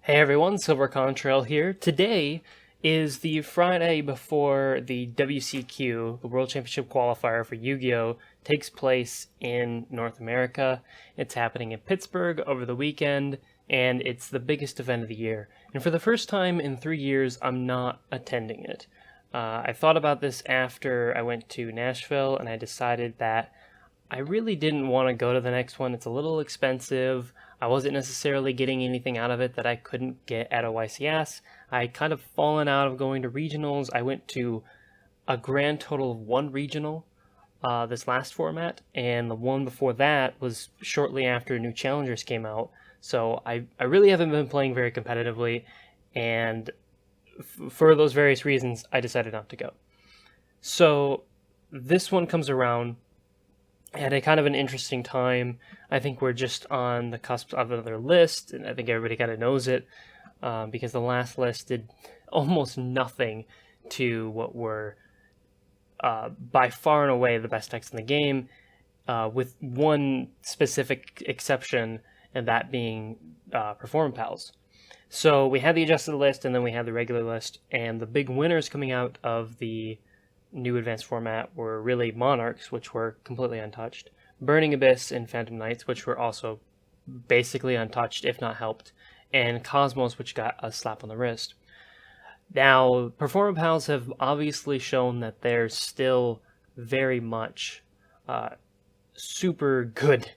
Hey everyone, Silver Contrail here. Today is the Friday before the WCQ, the World Championship Qualifier for Yu-Gi-Oh! Takes place in North America. It's happening in Pittsburgh over the weekend, and it's the biggest event of the year. And for the first time in 3 years, I'm not attending it. I thought about this after I went to Nashville, and I decided that I really didn't want to go to the next one. It's a little expensive. I wasn't necessarily getting anything out of it that I couldn't get at OYCS. I had kind of fallen out of going to regionals. I went to a grand total of one regional this last format, and the one before that was shortly after New Challengers came out. So I really haven't been playing very competitively, and for those various reasons, I decided not to go. So this one comes around at a kind of an interesting time. I think we're just on the cusp of another list, and I think everybody kind of knows it because the last list did almost nothing to what were by far and away the best decks in the game, with one specific exception, and that being Perform Pals. So we had the adjusted list, and then we had the regular list, and the big winners coming out of the new advanced format were really Monarchs, which were completely untouched, Burning Abyss and Phantom Knights, which were also basically untouched, if not helped, and Cosmos, which got a slap on the wrist. Now, Perform Pals have obviously shown that they're still very much super good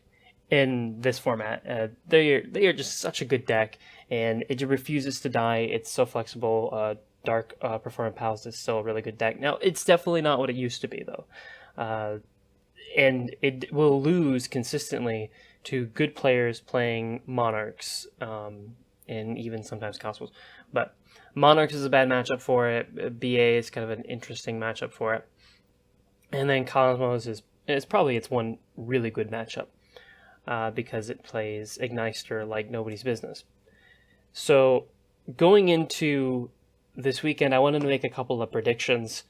in this format. They are just such a good deck, and it refuses to die. It's so flexible. Dark Perform Pals is still a really good deck. Now, it's definitely not what it used to be, though. And it will lose consistently to good players playing Monarchs, and even sometimes Cosmos. But Monarchs is a bad matchup for it. BA is kind of an interesting matchup for it. And then Cosmos is probably its one really good matchup, because it plays Ignister like nobody's business. So going into this weekend, I wanted to make a couple of predictions,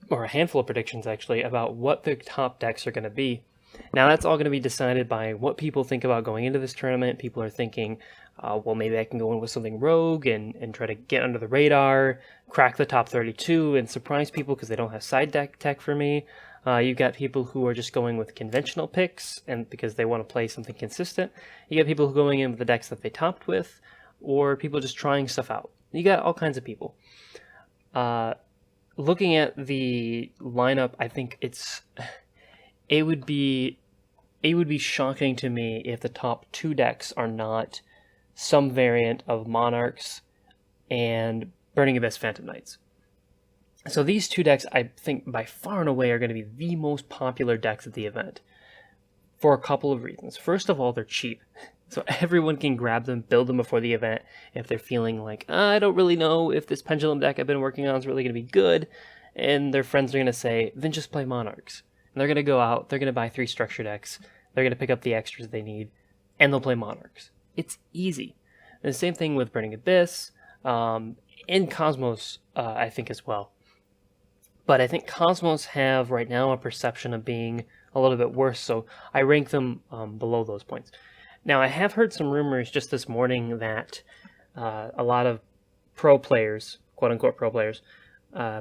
or a handful of predictions actually, about what the top decks are going to be. Now that's all going to be decided by what people think about going into this tournament. People are thinking, well, maybe I can go in with something rogue and try to get under the radar, crack the top 32 and surprise people because they don't have side deck tech for me. You've got people who are just going with conventional picks and because they want to play something consistent. You got people who are going in with the decks that they topped with, or people just trying stuff out. You got all kinds of people. Looking at the lineup, I think it would be shocking to me if the top two decks are not some variant of Monarchs and Burning Abyss Phantom Knights. So these two decks, I think, by far and away are going to be the most popular decks at the event for a couple of reasons. First of all, they're cheap. So everyone can grab them, build them before the event if they're feeling like, I don't really know if this Pendulum deck I've been working on is really going to be good. And their friends are going to say, then just play Monarchs. And they're going to go out, they're going to buy 3 structure decks, they're going to pick up the extras they need, and they'll play Monarchs. It's easy. And the same thing with Burning Abyss, and Cosmos, I think, as well. But I think Cosmos have right now a perception of being a little bit worse, so I rank them below those points. Now, I have heard some rumors just this morning that a lot of pro players, quote-unquote pro players,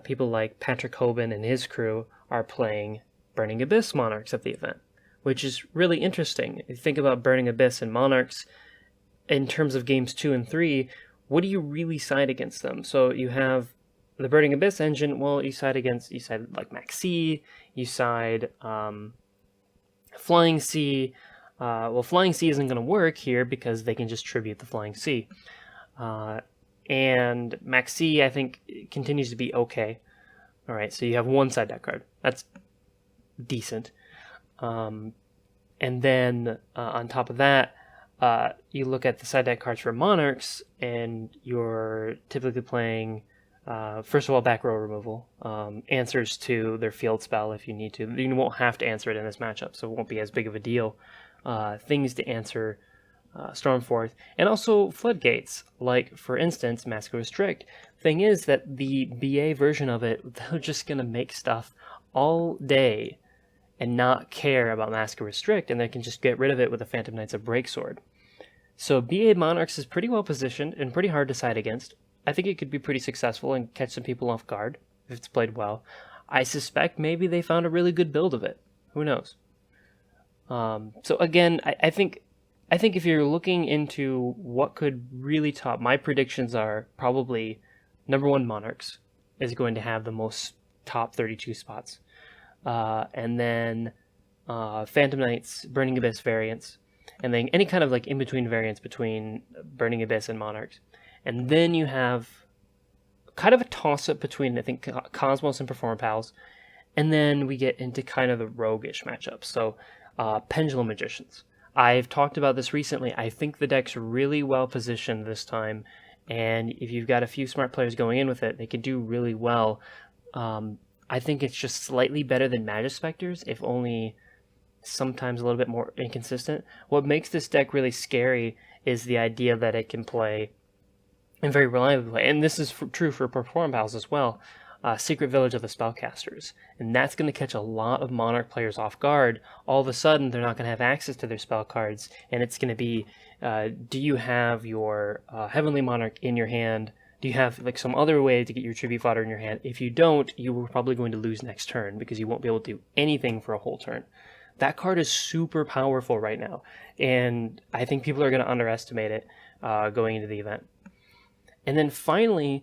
people like Patrick Hoban and his crew are playing Burning Abyss Monarchs at the event, which is really interesting. If you think about Burning Abyss and Monarchs in terms of games 2 and 3, what do you really side against them? So you have the Burning Abyss engine, well, you side like Maxi, you side Flying Sea. Well, Flying Sea isn't going to work here because they can just tribute the Flying Sea. And Maxi, I think, continues to be okay. All right, so you have one side deck card. That's decent. And then on top of that, you look at the side deck cards for Monarchs, and you're typically playing, first of all, back row removal, answers to their field spell if you need to. You won't have to answer it in this matchup, so it won't be as big of a deal. Things to answer Stormforth, and also floodgates, like, for instance, Mask Restrict. Thing is that the BA version of it, they're just going to make stuff all day and not care about Mask Restrict, and they can just get rid of it with the Phantom Knights of Breaksword. So BA Monarchs is pretty well positioned and pretty hard to side against. I think it could be pretty successful and catch some people off guard if it's played well. I suspect maybe they found a really good build of it. Who knows? So again, I think if you're looking into what could really top, my predictions are probably number one Monarchs is going to have the most top 32 spots, and then Phantom Knights, Burning Abyss variants, and then any kind of like in between variants between Burning Abyss and Monarchs, and then you have kind of a toss up between I think Cosmos and Perform Pals, and then we get into kind of the roguish matchups. So Pendulum Magicians. I've talked about this recently. I think the deck's really well positioned this time, and if you've got a few smart players going in with it, they can do really well. I think it's just slightly better than Magus Specters, if only sometimes a little bit more inconsistent. What makes this deck really scary is the idea that it can play and very reliably, and this is true for Perform Pals as well, Secret Village of the Spellcasters. And that's going to catch a lot of Monarch players off guard. All of a sudden, they're not going to have access to their spell cards, and it's going to be, do you have your Heavenly Monarch in your hand? Do you have like some other way to get your tribute fodder in your hand? If you don't, you are probably going to lose next turn because you won't be able to do anything for a whole turn. That card is super powerful right now, and I think people are going to underestimate it going into the event. And then finally,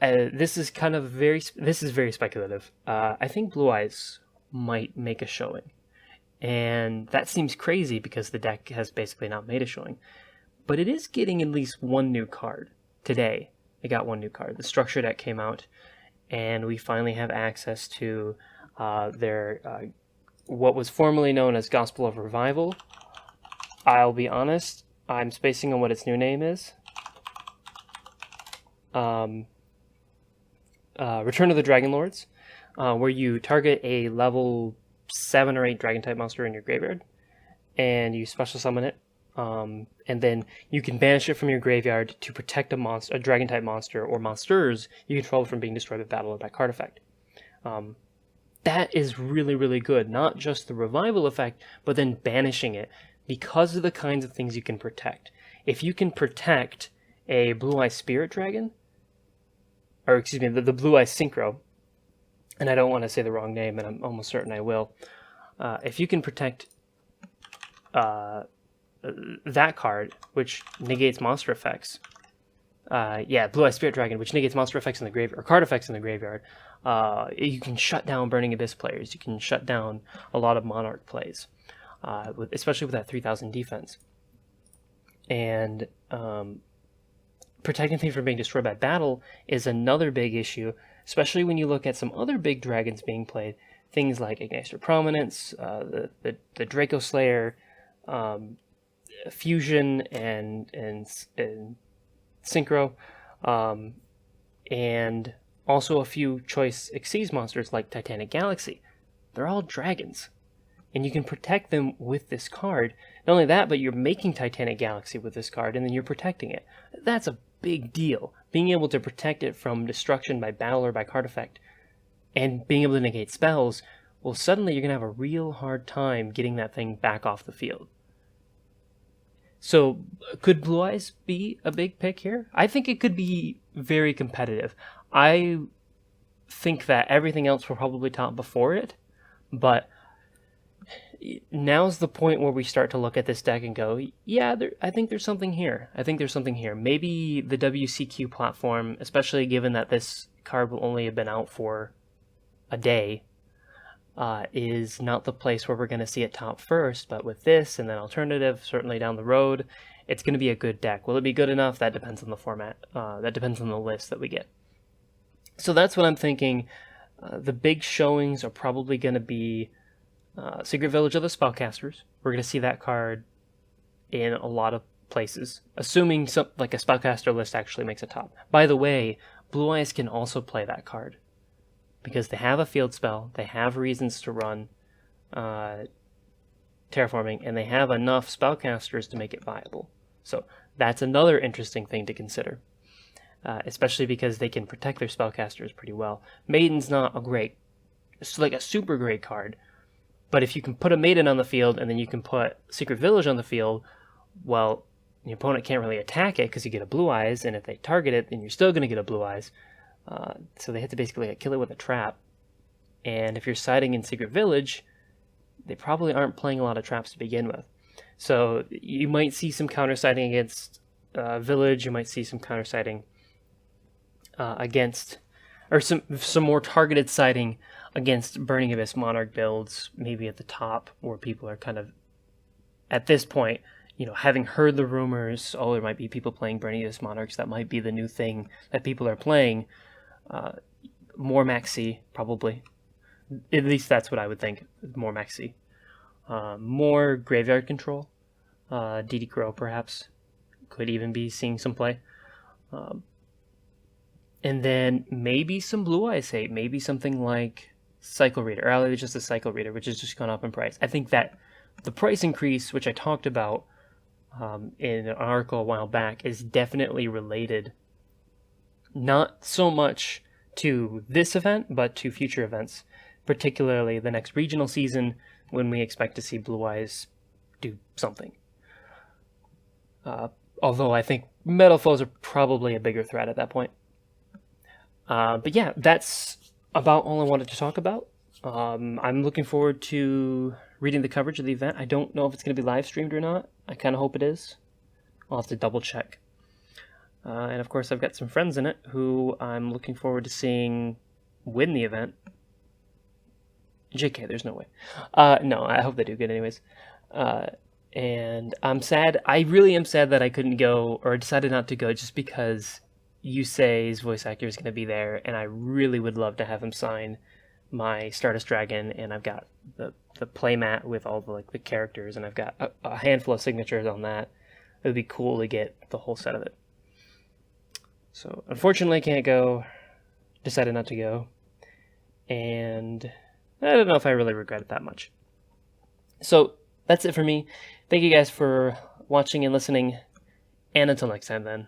this is very speculative. I think Blue Eyes might make a showing, and that seems crazy because the deck has basically not made a showing. But it is getting at least one new card today. It got one new card. The structure deck came out, and we finally have access to their what was formerly known as Gospel of Revival. I'll be honest, I'm spacing on what its new name is. Return of the Dragon Lords, where you target a level 7 or 8 dragon type monster in your graveyard, and you special summon it, and then you can banish it from your graveyard to protect a dragon type monster or monsters you control from being destroyed by battle or by card effect. That is really, really good. Not just the revival effect, but then banishing it because of the kinds of things you can protect. If you can protect a Blue-Eye Spirit Dragon, or excuse me, the Blue-Eye Synchro, and I don't want to say the wrong name, and I'm almost certain I will. If you can protect that card, which negates monster effects, Blue-Eye Spirit Dragon, which negates monster effects in the graveyard, or card effects in the graveyard, you can shut down Burning Abyss players. You can shut down a lot of Monarch plays, especially with that 3,000 defense. And protecting things from being destroyed by battle is another big issue, especially when you look at some other big dragons being played. Things like Ignister Prominence, the Draco Slayer, Fusion, and Synchro, and also a few choice Xyz monsters like Titanic Galaxy. They're all dragons, and you can protect them with this card. Not only that, but you're making Titanic Galaxy with this card, and then you're protecting it. That's a big deal. Being able to protect it from destruction by battle or by card effect, and being able to negate spells, well, suddenly you're going to have a real hard time getting that thing back off the field. So, could Blue Eyes be a big pick here? I think it could be very competitive. I think that everything else will probably top before it, but now's the point where we start to look at this deck and go, yeah, I think there's something here. Maybe the WCQ platform, especially given that this card will only have been out for a day, is not the place where we're going to see it top first, but with this and then alternative, certainly down the road, it's going to be a good deck. Will it be good enough? That depends on the format. That depends on the list that we get. So that's what I'm thinking. The big showings are probably going to be Secret Village of the Spellcasters. We're going to see that card in a lot of places, assuming like a Spellcaster list actually makes a top. By the way, Blue Eyes can also play that card, because they have a field spell, they have reasons to run terraforming, and they have enough spellcasters to make it viable. So that's another interesting thing to consider, especially because they can protect their spellcasters pretty well. Maiden's not it's like a super great card, but if you can put a Maiden on the field and then you can put Secret Village on the field, well, the opponent can't really attack it because you get a blue eyes, and if they target it, then you're still going to get a blue eyes. So they have to basically kill it with a trap. And if you're siding in Secret Village, they probably aren't playing a lot of traps to begin with. So you might see some counter siding against Village, you might see some counter siding against, or some more targeted siding against Burning Abyss Monarch builds, maybe at the top, where people are kind of, at this point, having heard the rumors, there might be people playing Burning Abyss Monarchs, that might be the new thing that people are playing. More Maxi, probably. At least that's what I would think, more Maxi. More Graveyard Control. DD Crow, perhaps. Could even be seeing some play. And then maybe some Blue Eyes Hate, maybe something like Cycle Reader, or just a Cycle Reader, which has just gone up in price. I think that the price increase, which I talked about in an article a while back, is definitely related, not so much to this event, but to future events, particularly the next regional season, when we expect to see Blue Eyes do something. Although I think Metal Foes are probably a bigger threat at that point. But yeah, that's about all I wanted to talk about. I'm looking forward to reading the coverage of the event. I don't know if it's going to be live streamed or not. I kind of hope it is. I'll have to double check. And of course, I've got some friends in it who I'm looking forward to seeing win the event. JK, there's no way. No, I hope they do good anyways. And I'm sad. I really am sad that I couldn't go, or decided not to go, just because Yusei's voice actor is going to be there, and I really would love to have him sign my Stardust Dragon, and I've got the playmat with all the characters, and I've got a handful of signatures on that. It would be cool to get the whole set of it. So, unfortunately, I can't go. Decided not to go. And I don't know if I really regret it that much. So, that's it for me. Thank you guys for watching and listening. And until next time, then.